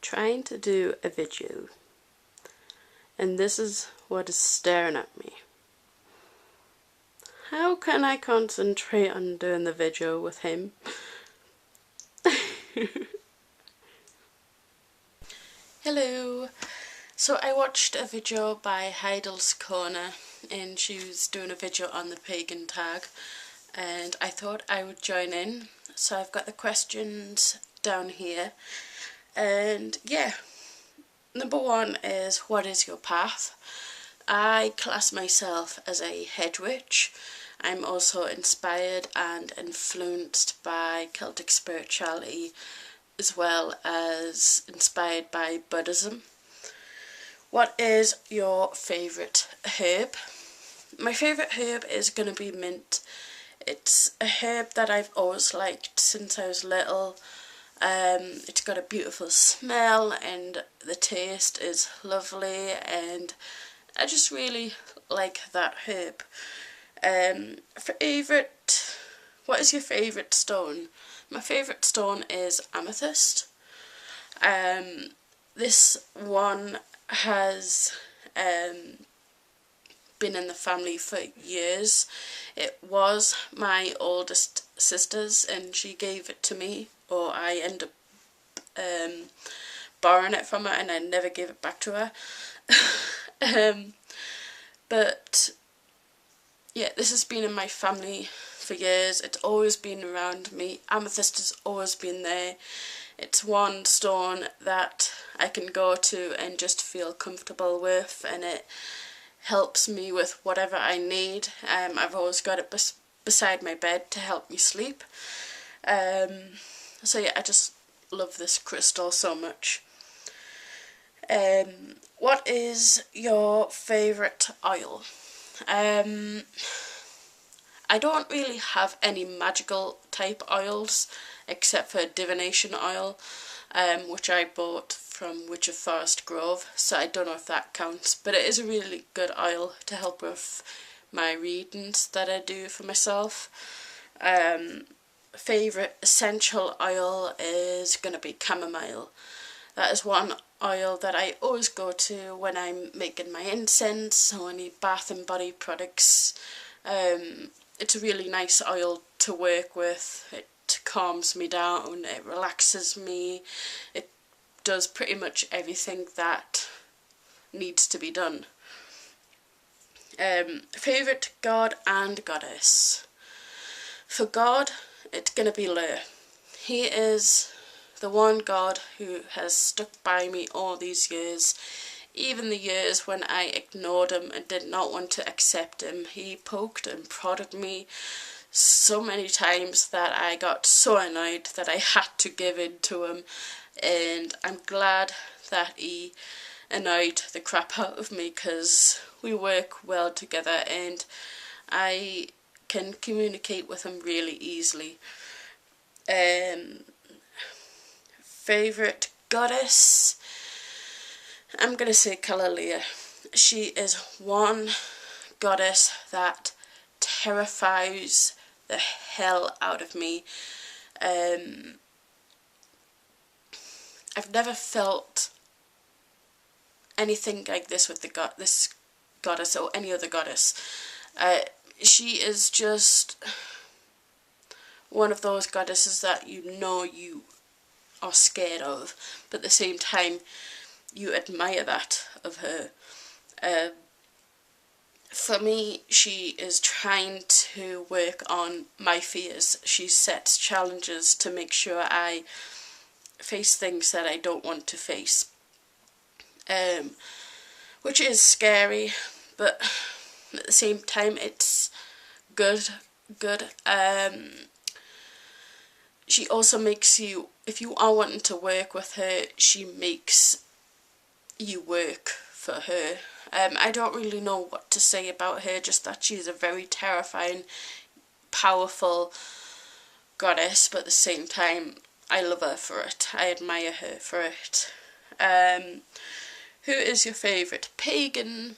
trying to do a video, and this is what is staring at me. How can I concentrate on doing the video with him? Hello! So I watched a video by Heidel's Corner, and she was doing a video on the Pagan Tag, and I thought I would join in. So I've got the questions down here, and yeah, number one is, what is your path? I class myself as a head witch. I'm also inspired and influenced by Celtic spirituality, as well as inspired by Buddhism. What is your favourite herb? My favourite herb is going to be mint. It's a herb that I've always liked since I was little. It's got a beautiful smell and the taste is lovely, and I just really like that herb. What is your favourite stone? My favourite stone is amethyst. This one has been in the family for years. It was my oldest sister's and she gave it to me, or I ended up borrowing it from her and I never gave it back to her. But yeah, this has been in my family for years. It's always been around me. Amethyst has always been there. It's one stone that I can go to and just feel comfortable with, and it helps me with whatever I need. I've always got it beside my bed to help me sleep. So yeah, I just love this crystal so much. What is your favourite oil? I don't really have any magical type oils except for divination oil, which I bought from Witch of Forest Grove, so I don't know if that counts, but it is a really good oil to help with my readings that I do for myself. Favourite essential oil is going to be chamomile. That is one oil that I always go to when I'm making my incense or any bath and body products. It's a really nice oil to work with. It calms me down, it relaxes me, it does pretty much everything that needs to be done. Favourite god and goddess? For god, it's going to be Lur. He is the one god who has stuck by me all these years. Even the years when I ignored him and did not want to accept him, he poked and prodded me so many times that I got so annoyed that I had to give in to him, and I'm glad that he annoyed the crap out of me because we work well together and I can communicate with him really easily. Favourite goddess? I'm going to say Kalalea. She is one goddess that terrifies the hell out of me. I've never felt anything like this with this goddess or any other goddess. She is just one of those goddesses that you know you are scared of, but at the same time you admire that of her. For me, she is trying to work on my fears. She sets challenges to make sure I face things that I don't want to face, which is scary, but at the same time it's good. She also makes you, if you are wanting to work with her, she makes you work for her. I don't really know what to say about her, just that she's a very terrifying, powerful goddess, but at the same time I love her for it. I admire her for it. Who is your favourite? Pagan,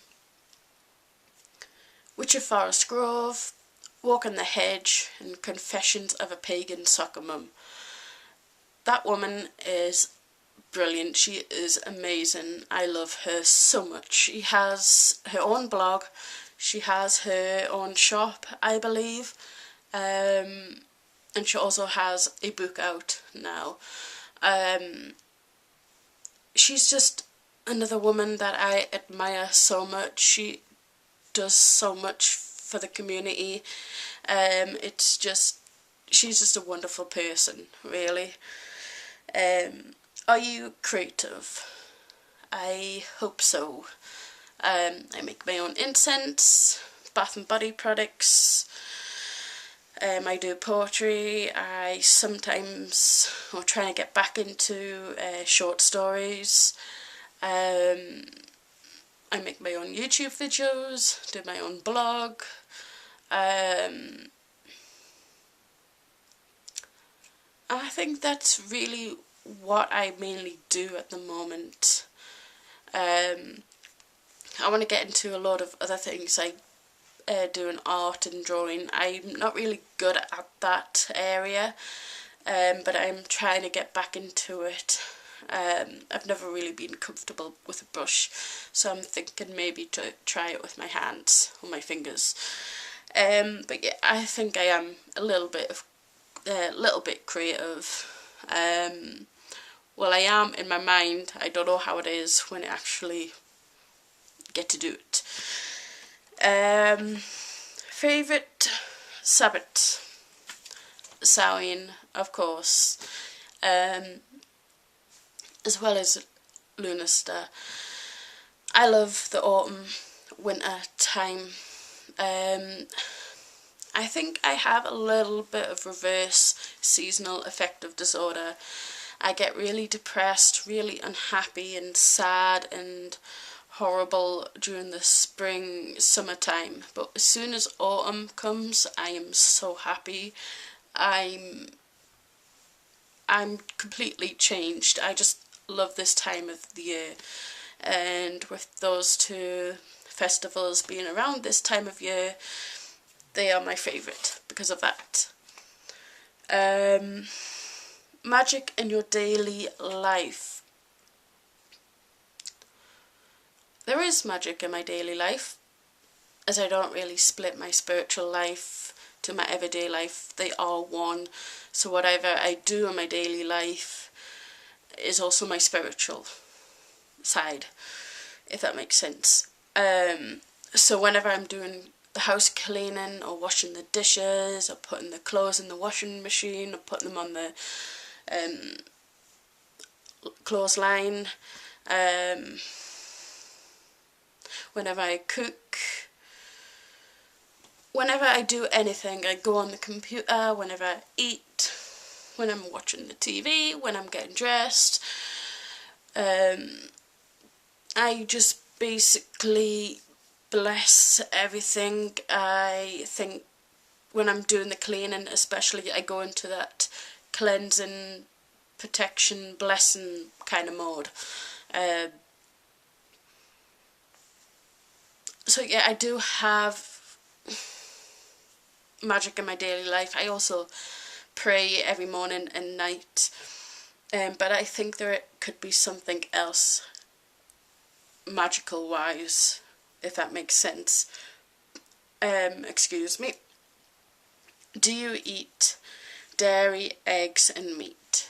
Witch of Forest Grove, Walk on the Hedge, and Confessions of a Pagan Soccer Mum. That woman is brilliant. She is amazing. I love her so much. She has her own blog. She has her own shop, I believe. And she also has a book out now. She's just another woman that I admire so much. She does so much for the community. It's just, she's just a wonderful person, really. Are you creative? I hope so. I make my own incense, bath and body products. I do poetry. I sometimes, or trying to get back into short stories. I make my own YouTube videos, do my own blog. I think that's really what I mainly do at the moment. I want to get into a lot of other things like doing art and drawing. I'm not really good at that area, but I'm trying to get back into it. I've never really been comfortable with a brush, so I'm thinking maybe to try it with my hands or my fingers. But yeah, I think I am a little bit creative. Well, I am in my mind. I don't know how it is when I actually get to do it. Favourite Sabbath? Samhain, of course, as well as Lunasta. I love the autumn, winter time. I think I have a little bit of reverse seasonal affective disorder. I get really depressed, really unhappy and sad and horrible during the spring, summertime. But as soon as autumn comes, I am so happy. I'm completely changed. I just love this time of the year. And with those two festivals being around this time of year, they are my favourite because of that. Magic in your daily life. There is magic in my daily life, as I don't really split my spiritual life to my everyday life. They are one. So whatever I do in my daily life is also my spiritual side, if that makes sense. So whenever I'm doing the house cleaning or washing the dishes or putting the clothes in the washing machine or putting them on the clothesline, whenever I cook, whenever I do anything, I go on the computer, whenever I eat, when I'm watching the TV, when I'm getting dressed, I just basically bless everything. I think when I'm doing the cleaning especially, I go into that cleansing, protection, blessing kind of mode. So yeah, I do have magic in my daily life. I also pray every morning and night, but I think there could be something else magical wise, if that makes sense. Excuse me. Do you eat dairy, eggs and meat?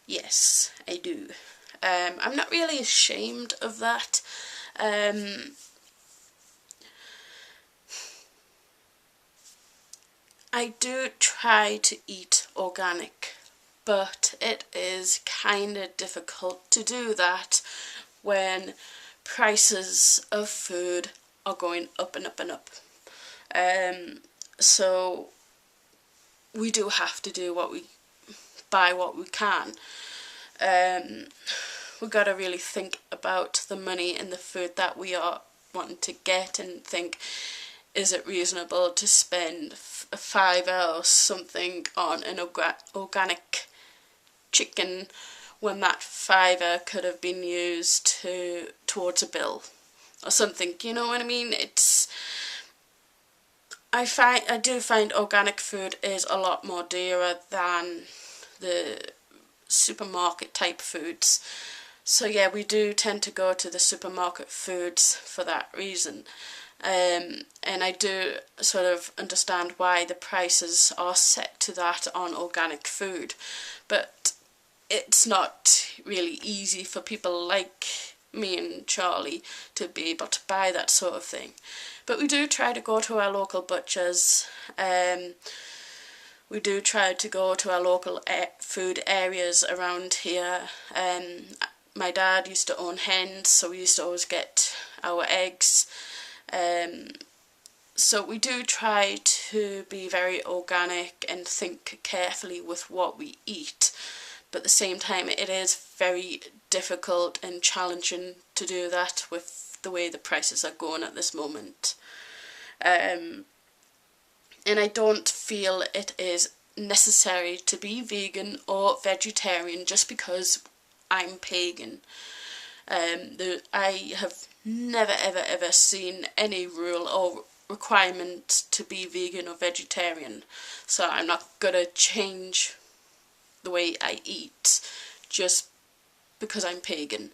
Yes, I do. I'm not really ashamed of that. I do try to eat organic, but it is kind of difficult to do that when prices of food are going up and up and up. So we do have to do buy what we can. We've got to really think about the money and the food that we are wanting to get and think, is it reasonable to spend a £5 or something on an organic chicken when that £5 could have been used towards a bill or something? You know what I mean? I do find organic food is a lot more dearer than the supermarket type foods. So yeah, we do tend to go to the supermarket foods for that reason. And I do sort of understand why the prices are set to that on organic food, but it's not really easy for people like me and Charlie to be able to buy that sort of thing. But we do try to go to our local butchers. We do try to go to our local food areas around here. My dad used to own hens, so we used to always get our eggs. So we do try to be very organic and think carefully with what we eat, but at the same time it is very difficult and challenging to do that with the way the prices are going at this moment. And I don't feel it is necessary to be vegan or vegetarian just because I'm pagan. I have never ever seen any rule or requirement to be vegan or vegetarian, so I'm not gonna change the way I eat just because I'm pagan.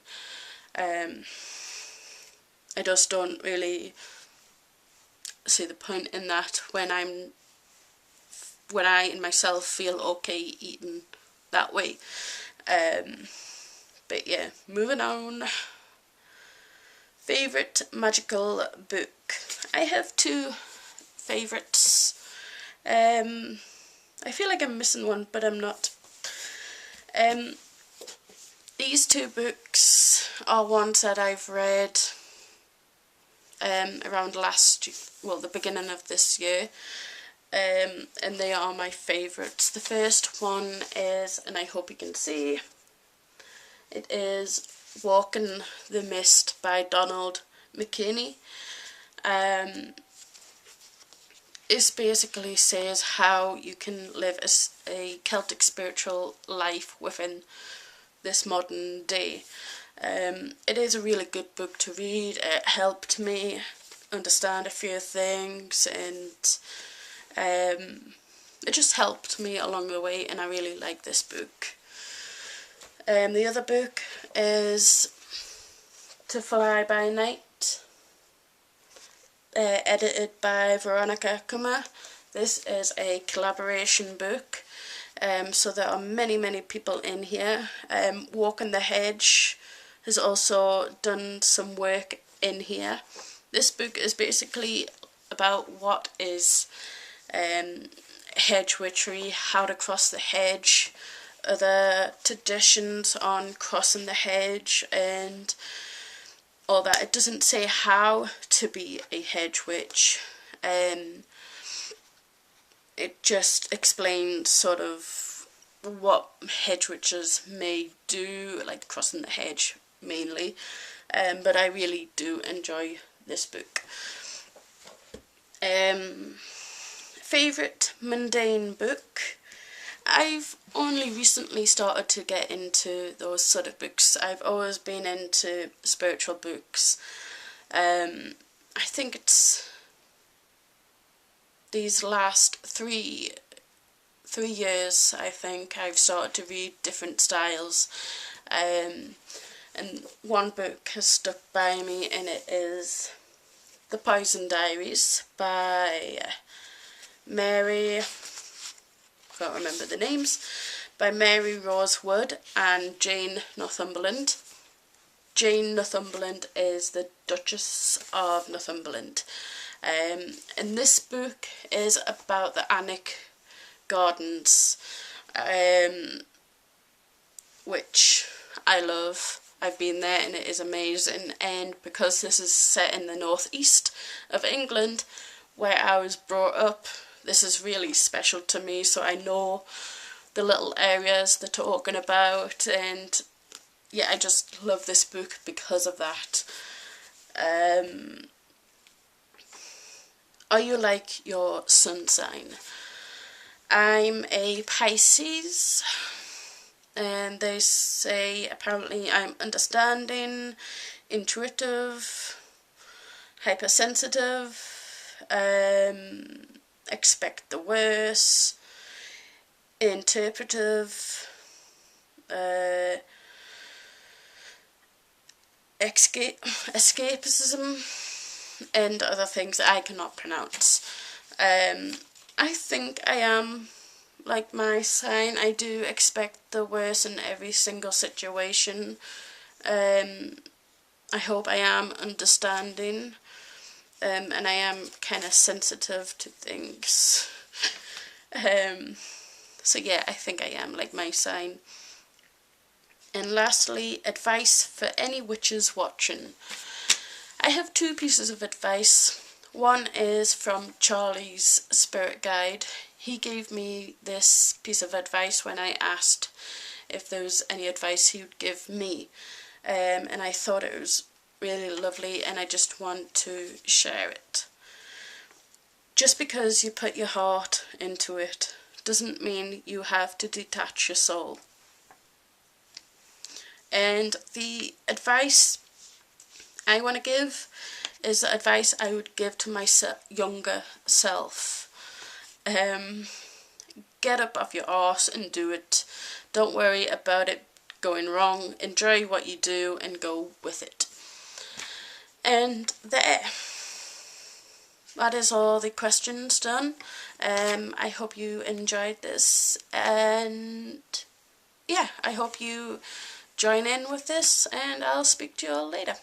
I just don't really see the point in that when I in myself feel okay eating that way. But yeah, moving on. Favourite magical book. I have two favourites. I feel like I'm missing one, but I'm not. These two books are ones that I've read around the beginning of this year, and they are my favourites. The first one is, and I hope you can see, it is Walking the Mist by Donald McKinney. It basically says how you can live a Celtic spiritual life within this modern day. It is a really good book to read. It helped me understand a few things, and it just helped me along the way, and I really like this book. The other book is To Fly by Night, edited by Veronica Kummer. This is a collaboration book, so there are many people in here. Walking the Hedge has also done some work in here. This book is basically about what is hedge witchery, how to cross the hedge, other traditions on crossing the hedge and all that. It doesn't say how to be a hedge witch. It just explains sort of what hedge witches may do, like crossing the hedge mainly. But I really do enjoy this book. Favourite mundane book? I've only recently started to get into those sort of books. I've always been into spiritual books. I think it's these last three years, I think, I've started to read different styles. And one book has stuck by me, and it is The Poison Diaries by Mary, can't remember the names, by Mary Rose Wood and Jane Northumberland. Jane Northumberland is the Duchess of Northumberland. And this book is about the Annick Gardens, which I love. I've been there and it is amazing, and because this is set in the northeast of England where I was brought up, this is really special to me, so I know the little areas they're talking about, and yeah, I just love this book because of that. Are you like your sun sign? I'm a Pisces, and they say apparently I'm understanding, intuitive, hypersensitive, expect the worst, interpretive, escapism, and other things I cannot pronounce. I think I am like my sign. I do expect the worst in every single situation. I hope I am understanding, and I am kind of sensitive to things. So yeah, I think I am like my sign. And lastly, advice for any witches watching. I have two pieces of advice. One is from Charlie's spirit guide. He gave me this piece of advice when I asked if there was any advice he would give me. And I thought it was really lovely, and I just want to share it. Just because you put your heart into it doesn't mean you have to detach your soul. And the advice I want to give is the advice I would give to my younger self. Get up off your arse and do it. Don't worry about it going wrong. Enjoy what you do and go with it. And there. That is all the questions done. I hope you enjoyed this, and yeah, I hope you join in with this, and I'll speak to you all later.